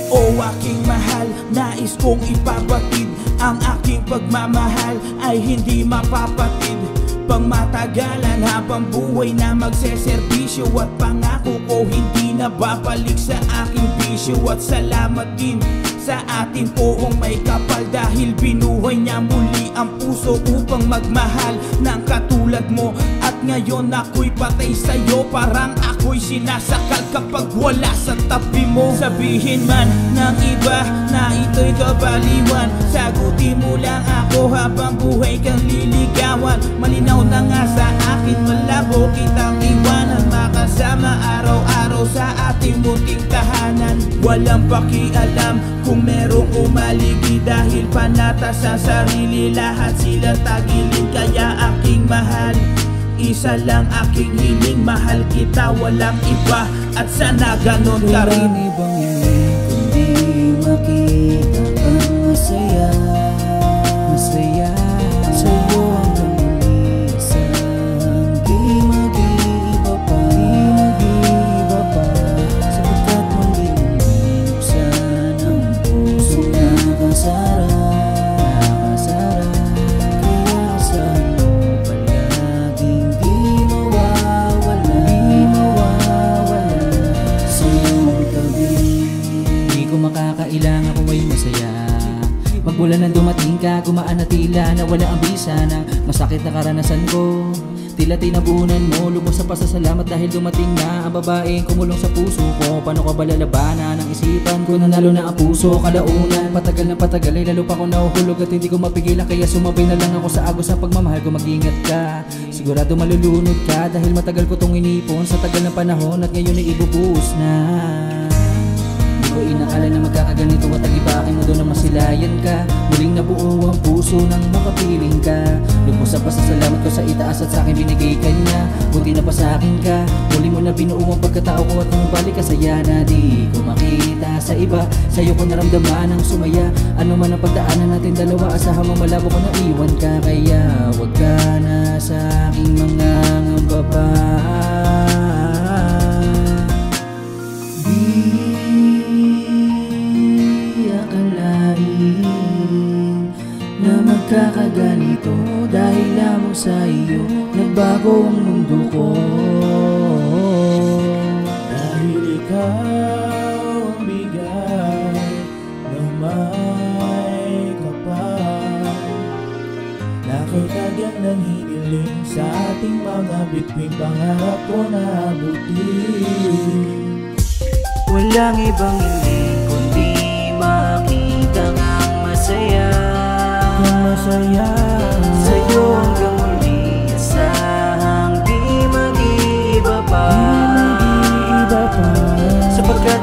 O aking mahal, nais kong ipabatid, ang aking pagmamahal ay hindi mapapatid. Pangmatagalan habang buhay na magseserbisyo, at pangako ko hindi na babalik sa aking bisyo. At salamat din sa ating poong may kapal, dahil binuhay niya muli ang puso upang magmahal ng katulad mo. At ngayon ako'y patay sa'yo, parang ako'y sinasakal kapag wala sa tabi mo. Sabihin man ng iba na ito'y kabaliwan, sagutin mo lang ako habang buhay kang liligawan. Malinaw na nga sa akin, malabo kitang iwanan, makasama araw-araw sa ating munting tahanan. Walang pakialam kung merong umaligi, dahil panata sa sarili, lahat sila tagilid. Kaya aking mahal, isa lang aking hiling, mahal kita, walang iba, at sana ganon ka rin. Walang ibang hiling kundi makita kang masaya, masaya sa'yo hanggang muli. Isang di mag-iiba pa, di mag-iiba pa, sapagkat muli buksan ang puso na nakasarap, nakasarap. Kaya asahan mo palaging di mawawala, di mawawala sa iyong tabi. Di ko makakailangan kung may masaya. Magmula nang dumating ka, gumaan na tila na wala ang bisa ng masakit na karanasan ko. Tila tinabunan mo, lubos sa pasasalamat dahil dumating na ang babaeng kumulong sa puso ko. Paano ka ba lalabanan ang isipan ko, nanalo na ang puso kalaunan? Patagal na patagal ay lalo pa ko nahuhulog at hindi ko mapigilan, kaya sumabay na lang ako sa agos sa pagmamahal ko. Mag-ingat ka, sigurado malulunod ka, dahil matagal ko tong inipon sa tagal ng panahon, at ngayon ay ibubuhos na. Di ko inakala na magkakaganito at agibakin mo doon na masilayan ka. Muling nabuo ang puso nang makapiling ka. Lubos sa pasasalamat ko sa itaas at sa akin binigay ka niya. Buti na pa sa akin ka, muli mo na binuo ang pagkatao ko, at nang balik ka saya na di ko makita sa iba. Sa'yo ko naramdaman ang sumaya, ano man ang pagdaanan natin dalawa, asahan mo malabo ko na iwan ka. Kaya wag ka na sa aking mga ngamba pa. Na magkakaganito dahil lamang sa iyo nagbago ang mundo ko. Dahil ikaw ang bigay ng may kapal, nakitagyang ng hiniling sa ating mga bituin, pangarap ko na abutin. Walang ibang hiling kundi makita kang masaya, Masaya sa'yo hanggang muli, asahang di mag-iiba pa, di mag-iiba pa, sapagkat